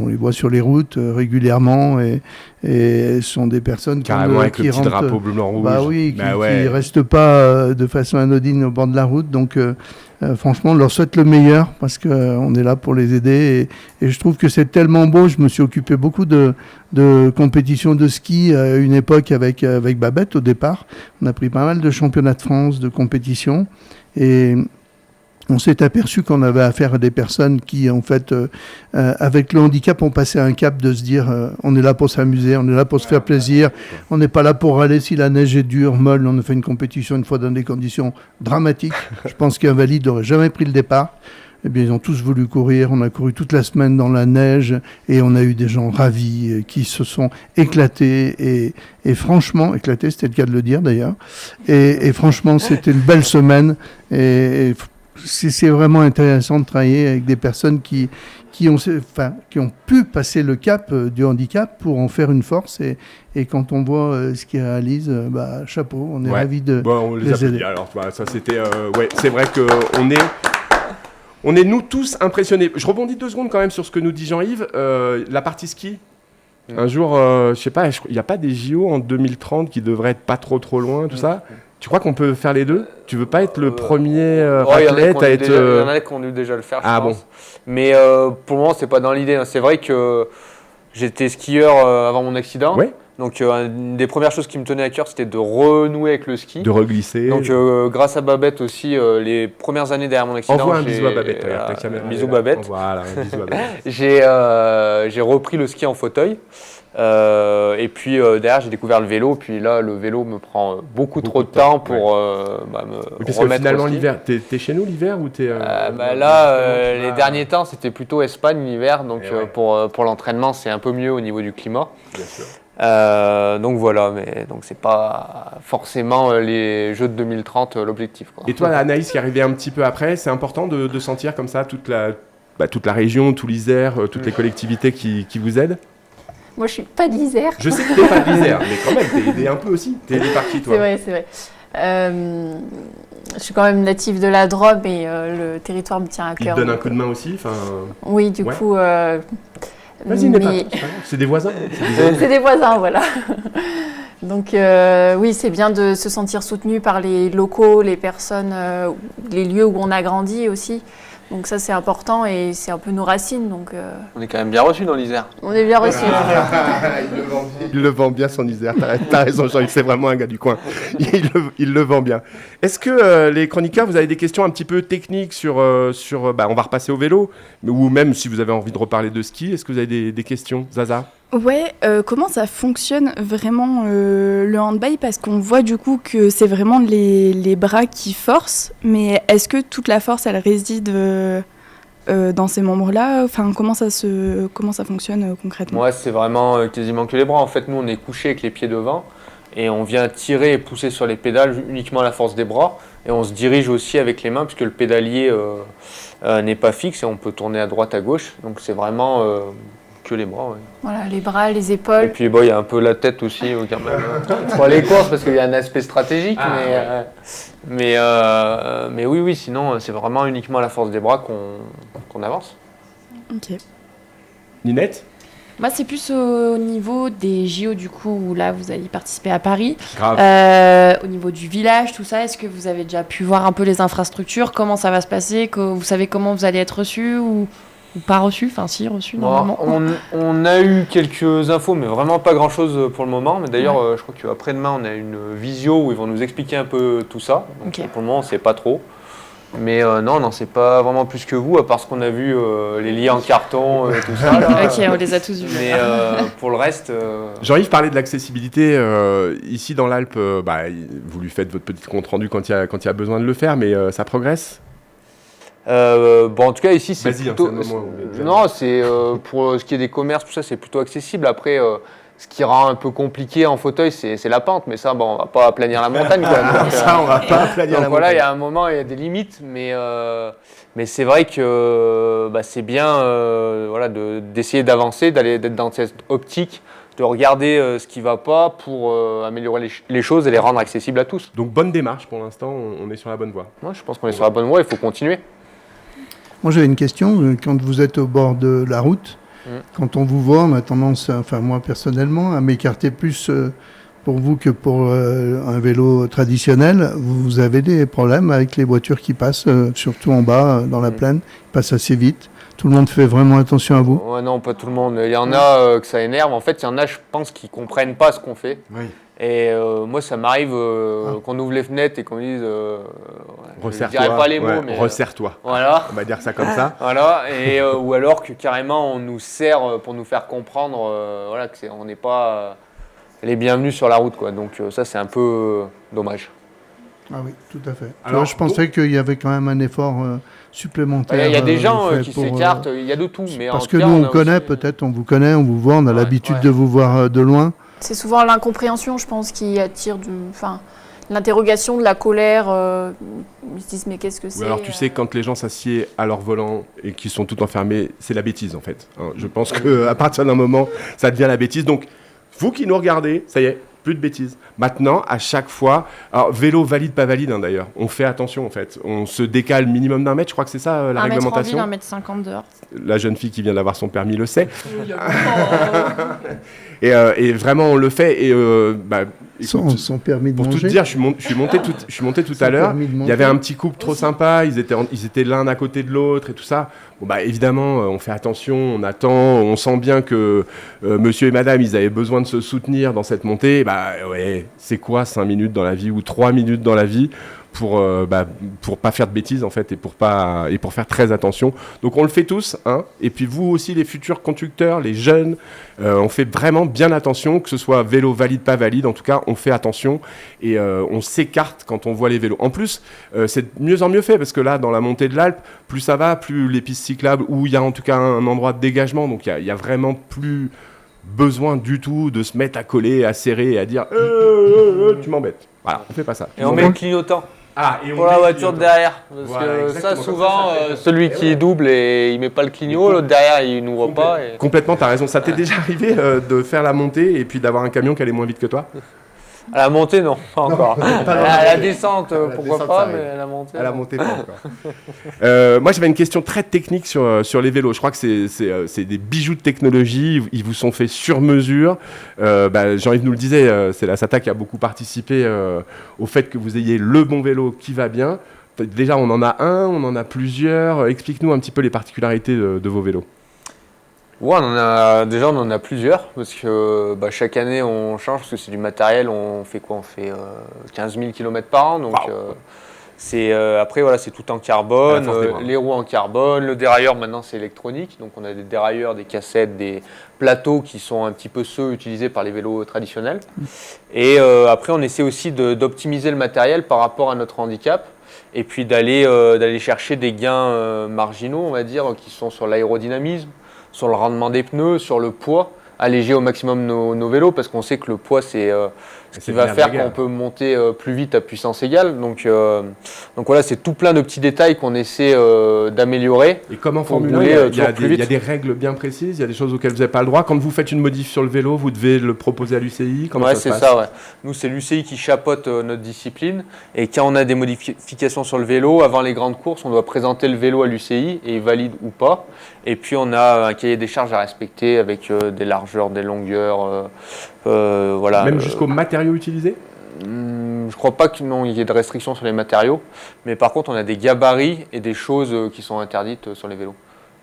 les voit sur les routes régulièrement, et ce sont des personnes carrément avec le petit rentrent, drapeau bleu blanc rouge. Qui restent pas de façon anodine au bord de la route. Donc franchement, on leur souhaite le meilleur, parce qu'on est là pour les aider, et je trouve que c'est tellement beau. Je me suis occupé beaucoup de compétitions de ski à une époque avec Babette au départ. On a pris pas mal de championnats de France, de compétitions, et on s'est aperçu qu'on avait affaire à des personnes qui, en fait, avec le handicap, ont passé un cap de se dire on est là pour s'amuser, on est là pour se faire plaisir, on n'est pas là pour râler si la neige est dure, molle. On a fait une compétition une fois dans des conditions dramatiques. Je pense qu'un valide n'aurait jamais pris le départ. Eh bien, ils ont tous voulu courir. On a couru toute la semaine dans la neige, et on a eu des gens ravis qui se sont éclatés, et franchement, éclatés, c'était le cas de le dire d'ailleurs. Et franchement, c'était une belle semaine, et c'est vraiment intéressant de travailler avec des personnes qui ont pu passer le cap du handicap pour en faire une force, et quand on voit ce qu'ils réalisent, chapeau, on est ravis de les aider. Alors, ça c'était, c'est vrai que on est nous tous impressionnés. Je rebondis 2 secondes quand même sur ce que nous dit Jean-Yves. La partie ski. Un jour, je sais pas, il n'y a pas des JO en 2030 qui devraient être pas trop loin, tout ça. Tu crois qu'on peut faire les deux ? Tu veux pas être le premier athlète à être... Il y en a qui ont dû déjà le faire, je pense. Bon. Mais pour le moment, c'est pas dans l'idée. Hein. C'est vrai que j'étais skieur avant mon accident. Oui. Donc, une des premières choses qui me tenait à cœur, c'était de renouer avec le ski. De reglisser. Donc, grâce à Babette aussi, les premières années derrière mon accident... Envoie un bisou à Babette. Bisou Babette. Voilà, un bisou à Babette. J'ai repris le ski en fauteuil. Et puis derrière j'ai découvert le vélo, puis là le vélo me prend beaucoup trop de temps pour me parce remettre que finalement au ski. l'hiver, t'es chez nous l'hiver ou t'es les derniers temps c'était plutôt Espagne l'hiver, donc pour l'entraînement c'est un peu mieux au niveau du climat. Bien sûr. Donc voilà, mais donc c'est pas forcément les Jeux de 2030 l'objectif, quoi. Et toi Anaïs qui est arrivée un petit peu après, c'est important de sentir comme ça toute la région, tout l'Isère, toutes les collectivités qui vous aident? Moi, je suis pas d'Isère. Je sais que t'es pas d'Isère, mais quand même, t'es aidé un peu aussi. T'es aidé par qui, toi? C'est vrai. Je suis quand même native de la Drôme, et le territoire me tient à cœur. Il te donne un coup de main aussi, Oui, du coup... Vas-y, n'est pas c'est des voisins. C'est des voisins, voilà. Donc oui, c'est bien de se sentir soutenu par les locaux, les personnes, les lieux où on a grandi aussi. Donc ça, c'est important, et c'est un peu nos racines. Donc, on est quand même bien reçus dans l'Isère. On est bien reçus. Il le vend bien, son Isère. T'as raison, Jean-Yves, c'est vraiment un gars du coin. Il le vend bien. Est-ce que les chroniqueurs, vous avez des questions un petit peu techniques sur on va repasser au vélo, ou même si vous avez envie de reparler de ski, est-ce que vous avez des questions, Zaza? Ouais, comment ça fonctionne vraiment le handbike, parce qu'on voit du coup que c'est vraiment les bras qui forcent, mais est-ce que toute la force elle réside dans ces membres-là? Enfin, comment ça fonctionne concrètement? Ouais, c'est vraiment quasiment que les bras. En fait, nous on est couché avec les pieds devant, et on vient tirer et pousser sur les pédales uniquement à la force des bras, et on se dirige aussi avec les mains puisque le pédalier n'est pas fixe et on peut tourner à droite à gauche, donc c'est vraiment que les bras. Ouais. Voilà, les bras, les épaules. Et puis il y a un peu la tête aussi quand même. Pour les courses parce qu'il y a un aspect stratégique, mais oui, sinon c'est vraiment uniquement à la force des bras qu'on avance. Ok. Ninette? Moi, c'est plus au niveau des JO, du coup, où là, vous allez participer à Paris. Grave. Au niveau du village, tout ça, est-ce que vous avez déjà pu voir un peu les infrastructures? Comment ça va se passer? Vous savez comment vous allez être reçu ou pas reçu? Enfin, si, reçu, normalement. On a eu quelques infos, mais vraiment pas grand-chose pour le moment. Mais d'ailleurs, je crois qu'après-demain, on a une visio où ils vont nous expliquer un peu tout ça. Donc, pour le moment, on ne sait pas trop. Mais non, c'est pas vraiment plus que vous, à part ce qu'on a vu, les liens en carton et tout ça. Là. Ok, on les a tous vus. Mais pour le reste... Jean-Yves parlait de l'accessibilité. Ici, dans l'Alpe, vous lui faites votre petit compte-rendu quand il y a besoin de le faire, mais ça progresse. En tout cas, ici, c'est Vas-y, plutôt... non, c'est pour ce qui est des commerces, tout ça, c'est plutôt accessible. Après... ce qui rend un peu compliqué en fauteuil, c'est la pente, mais ça, on va pas planir la montagne. Quoi. Ça, on va pas planir la montagne. Voilà, il y a un moment, il y a des limites, mais c'est vrai que c'est bien d'essayer d'avancer, d'être dans cette optique, de regarder ce qui va pas pour améliorer les choses et les rendre accessibles à tous. Donc, bonne démarche pour l'instant, on est sur la bonne voie. Moi, je pense qu'on est sur la bonne voie, il faut continuer. Moi, j'avais une question. Quand vous êtes au bord de la route, quand on vous voit, on a tendance, enfin moi personnellement, à m'écarter plus pour vous que pour un vélo traditionnel. Vous avez des problèmes avec les voitures qui passent, surtout en bas, dans la plaine, ils passent assez vite. Tout le monde fait vraiment attention à vous? Ouais, non, pas tout le monde. Il y en a que ça énerve. En fait, il y en a, je pense, qui comprennent pas ce qu'on fait. Oui. Et moi, ça m'arrive qu'on ouvre les fenêtres et qu'on dise... je ne dirais pas les mots, mais... Resserre-toi. Voilà. On va dire ça comme ça. Voilà. Et, ou alors que carrément, on nous sert pour nous faire comprendre qu'on n'est pas les bienvenus sur la route. Quoi. Donc ça, c'est un peu dommage. Ah oui, tout à fait. Alors, je pensais qu'il y avait quand même un effort supplémentaire. Il y a des gens qui s'écartent, il y a de tout. Mais parce que nous, on connaît, peut-être, on vous connaît, on vous voit, on a l'habitude de vous voir de loin. C'est souvent l'incompréhension, je pense, qui attire l'interrogation, de la colère. Ils se disent, mais qu'est-ce que c'est? Ou alors, tu sais, quand les gens s'assiedent à leur volant et qu'ils sont tout enfermés, c'est la bêtise, en fait. Je pense qu'à partir d'un moment, ça devient la bêtise. Donc, vous qui nous regardez, ça y est, plus de bêtises. Maintenant, à chaque fois, alors vélo valide, pas valide d'ailleurs, on fait attention en fait. On se décale minimum d'1 mètre, je crois que c'est ça la réglementation. 1,50 m dehors. La jeune fille qui vient d'avoir son permis le sait. Et vraiment, on le fait. Et, écoute, son permis de pour manger. tout te dire, je suis monté tout à l'heure. Il y avait un petit couple trop sympa. Ils étaient l'un à côté de l'autre et tout ça. Bon, évidemment, on fait attention, on attend. On sent bien que monsieur et madame, ils avaient besoin de se soutenir dans cette montée. C'est quoi 5 minutes dans la vie ou 3 minutes dans la vie pour pas faire de bêtises en fait et pour faire très attention. Donc on le fait tous, hein. Et puis vous aussi les futurs conducteurs, les jeunes, on fait vraiment bien attention, que ce soit vélo valide, pas valide. En tout cas, on fait attention et on s'écarte quand on voit les vélos. En plus, c'est de mieux en mieux fait parce que là, dans la montée de l'Alpe, plus ça va, plus les pistes cyclables où il y a en tout cas un endroit de dégagement. Donc il y a vraiment plus besoin du tout de se mettre à coller, à serrer et à dire tu m'embêtes. Voilà, on fait pas ça. Et on met le clignotant. Pour la voiture de derrière. Parce que ça, souvent, celui qui double et il met pas le clignot, l'autre derrière, il n'ouvre pas. Et... Complètement, t'as raison. Ça t'est déjà arrivé de faire la montée et puis d'avoir un camion qui allait moins vite que toi? À la montée, non, pas encore. À la descente, pourquoi pas, mais à la montée. À la montée, pas encore. Moi, j'avais une question très technique sur les vélos. Je crois que c'est des bijoux de technologie. Ils vous sont faits sur mesure. Jean-Yves nous le disait, c'est la SATA qui a beaucoup participé au fait que vous ayez le bon vélo qui va bien. Déjà, on en a un, on en a plusieurs. Explique-nous un petit peu les particularités de vos vélos. Ouais, on en a plusieurs, parce que chaque année on change, parce que c'est du matériel, on fait quoi? On fait 15 000 km par an, donc après voilà, c'est tout en carbone, les roues en carbone, le dérailleur maintenant c'est électronique, donc on a des dérailleurs, des cassettes, des plateaux qui sont un petit peu ceux utilisés par les vélos traditionnels. Et après on essaie aussi d'optimiser le matériel par rapport à notre handicap, et puis d'aller chercher des gains marginaux, on va dire, qui sont sur l'aérodynamisme, sur le rendement des pneus, sur le poids, alléger au maximum nos vélos, parce qu'on sait que le poids, c'est ce qui va faire qu'on peut monter plus vite à puissance égale. Donc voilà, c'est tout plein de petits détails qu'on essaie d'améliorer. Et comme en Formule 1, il y a des règles bien précises, il y a des choses auxquelles vous n'avez pas le droit. Quand vous faites une modif sur le vélo, vous devez le proposer à l'UCI. Comment ça se passe ? C'est ça, ouais. Nous, c'est l'UCI qui chapeaute notre discipline. Et quand on a des modifications sur le vélo, avant les grandes courses, on doit présenter le vélo à l'UCI et il valide ou pas. Et puis, on a un cahier des charges à respecter avec des largeurs, des longueurs. Voilà. Même jusqu'aux matériaux utilisés ? Je crois pas qu'il y ait de restrictions sur les matériaux. Mais par contre, on a des gabarits et des choses qui sont interdites sur les vélos.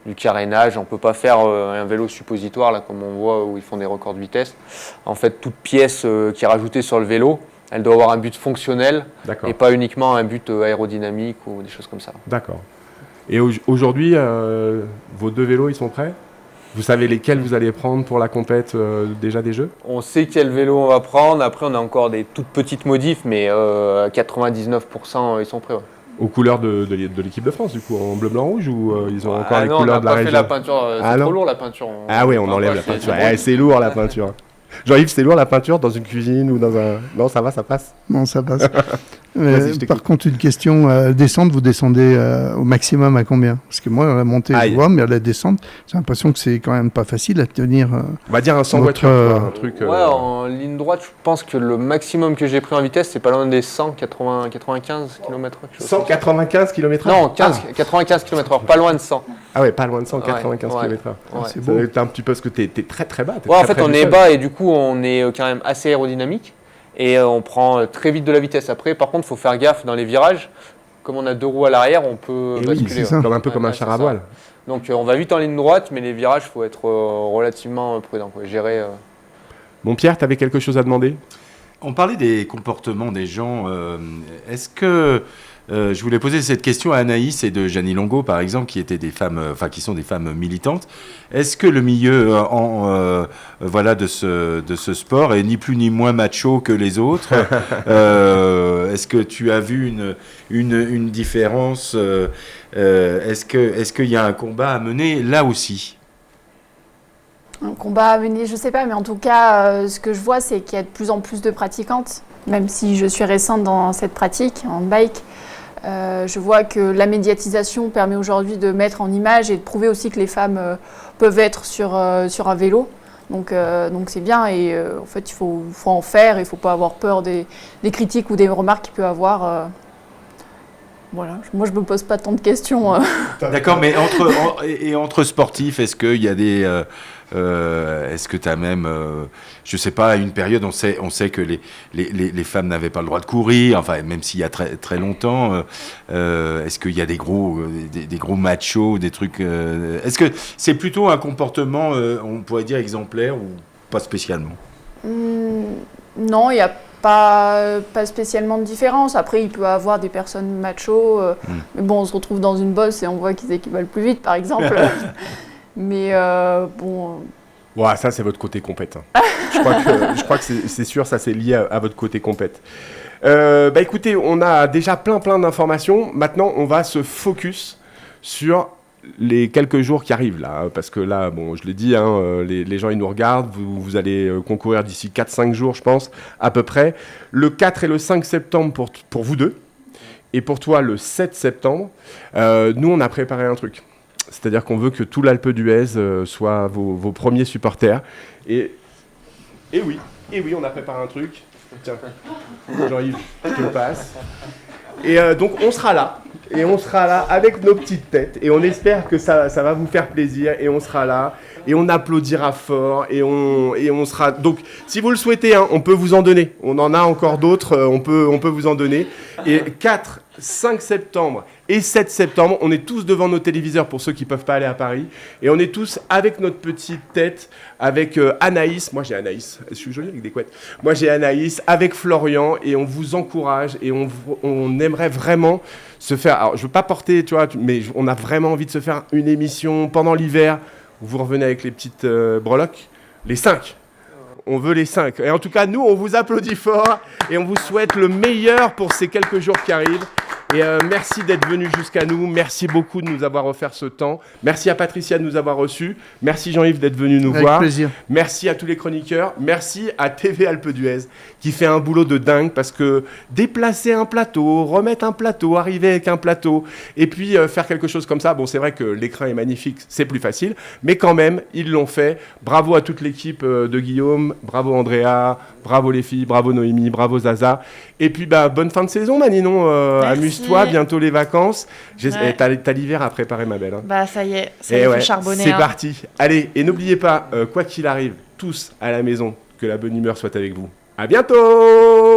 Du carénage, on ne peut pas faire un vélo suppositoire, là, comme on voit où ils font des records de vitesse. En fait, toute pièce qui est rajoutée sur le vélo, elle doit avoir un but fonctionnel et pas uniquement un but aérodynamique ou des choses comme ça. D'accord. Et aujourd'hui, vos 2 vélos, ils sont prêts ? Vous savez lesquels vous allez prendre pour la compète déjà des Jeux ? On sait quel vélo on va prendre. Après, on a encore des toutes petites modifs, mais à 99%, ils sont prêts. Ouais. Aux couleurs de l'équipe de France, du coup, en bleu, blanc, rouge, ou ils ont encore les couleurs de la région ? On n'a pas fait la peinture, c'est trop lourd la peinture. On enlève la peinture. C'est lourd la peinture. Jean-Yves, c'est lourd la peinture dans une cuisine ou dans un... Non, ça va, ça passe ? Non, ça passe. Par contre, une question, descente, vous descendez au maximum à combien ? Parce que moi, la montée, je vois, mais à la descente, j'ai l'impression que c'est quand même pas facile à tenir. On va dire un 100 voitures, un truc... Ouais, en ligne droite, je pense que le maximum que j'ai pris en vitesse, c'est pas loin des 195 km/h. 195 km/h ? Non, 95 km/h, pas loin de 100. Ah ouais, pas loin de 195 km/h. Ouais. C'est beau. C'est un petit peu parce que t'es très très bas. En fait, on est bas et du coup, on est quand même assez aérodynamique. Et on prend très vite de la vitesse. Après, par contre, il faut faire gaffe dans les virages. Comme on a 2 roues à l'arrière, on peut basculer. Un peu comme un char à voile. Donc on va vite en ligne droite, mais les virages, il faut être relativement prudent. Gérer. Bon, Pierre, tu avais quelque chose à demander ? On parlait des comportements des gens. Est-ce que... je voulais poser cette question à Anaïs et de Jeannie Longo, par exemple, qui étaient des femmes, qui sont des femmes militantes. Est-ce que le milieu de ce sport est ni plus ni moins macho que les autres ? Est-ce que tu as vu une différence ? Est-ce qu'il y a un combat à mener là aussi ? Un combat à mener, je ne sais pas, mais en tout cas, ce que je vois, c'est qu'il y a de plus en plus de pratiquantes, même si je suis récente dans cette pratique, en bike. Je vois que la médiatisation permet aujourd'hui de mettre en image et de prouver aussi que les femmes peuvent être sur un vélo. Donc c'est bien et en fait il faut en faire, il ne faut pas avoir peur des critiques ou des remarques qu'il peut avoir. Voilà, moi je ne me pose pas tant de questions. D'accord, mais entre sportifs, est-ce qu'il y a des... est-ce que tu as même, je sais pas, à une période, on sait que les femmes n'avaient pas le droit de courir, enfin, même s'il y a très, très longtemps, est-ce qu'il y a des gros machos, des trucs, est-ce que c'est plutôt un comportement, on pourrait dire exemplaire ou pas spécialement ? Non, il n'y a pas spécialement de différence. Après, il peut y avoir des personnes machos, mais bon, on se retrouve dans une bosse et on voit qu'ils équivalent plus vite, par exemple. Mais bon... Ouais, ça, c'est votre côté compète. Je crois que c'est sûr, ça, c'est lié à votre côté compète. Écoutez, on a déjà plein d'informations. Maintenant, on va se focus sur les quelques jours qui arrivent, là. Parce que là, bon, je l'ai dit, les gens, ils nous regardent. Vous allez concourir d'ici 4-5 jours, je pense, à peu près. Le 4 et le 5 septembre pour vous deux. Et pour toi, le 7 septembre. Nous, on a préparé un truc. C'est-à-dire qu'on veut que tout l'Alpe d'Huez soit vos premiers supporters. Et oui, on a préparé un truc. Tiens, Jean-Yves, je te le passe. Et donc, on sera là. Et on sera là avec nos petites têtes. Et on espère que ça va vous faire plaisir. Et on sera là. Et on applaudira fort. Et on sera... Donc, si vous le souhaitez, on peut vous en donner. On en a encore d'autres. On peut vous en donner. Et 4, 5 septembre et 7 septembre, on est tous devant nos téléviseurs pour ceux qui ne peuvent pas aller à Paris. Et on est tous avec notre petite tête, avec Anaïs. Moi, j'ai Anaïs. Je suis jolie avec des couettes. Moi, j'ai Anaïs, avec Florian. Et on vous encourage. Et on aimerait vraiment se faire... Alors, je ne veux pas porter, tu vois, mais on a vraiment envie de se faire une émission pendant l'hiver où vous revenez avec les petites breloques. Les 5. On veut les 5. Et en tout cas, nous, on vous applaudit fort et on vous souhaite le meilleur pour ces quelques jours qui arrivent. Et merci d'être venu jusqu'à nous. Merci beaucoup de nous avoir offert ce temps. Merci à Patricia de nous avoir reçus. Merci Jean-Yves d'être venu nous voir. Avec plaisir. Merci à tous les chroniqueurs. Merci à TV Alpe d'Huez qui fait un boulot de dingue parce que déplacer un plateau, remettre un plateau, arriver avec un plateau et puis faire quelque chose comme ça. Bon, c'est vrai que l'écran est magnifique, c'est plus facile, mais quand même, ils l'ont fait. Bravo à toute l'équipe de Guillaume. Bravo Andrea. Bravo les filles. Bravo Noémie. Bravo Zaza. Et puis, bonne fin de saison, Maninon. Amuse-toi, bientôt les vacances. Ouais. T'as l'hiver à préparer, ma belle. Hein. Bah ça y est, ça y est, faut charbonner. C'est parti. Allez, et n'oubliez pas, quoi qu'il arrive, tous à la maison, que la bonne humeur soit avec vous. À bientôt!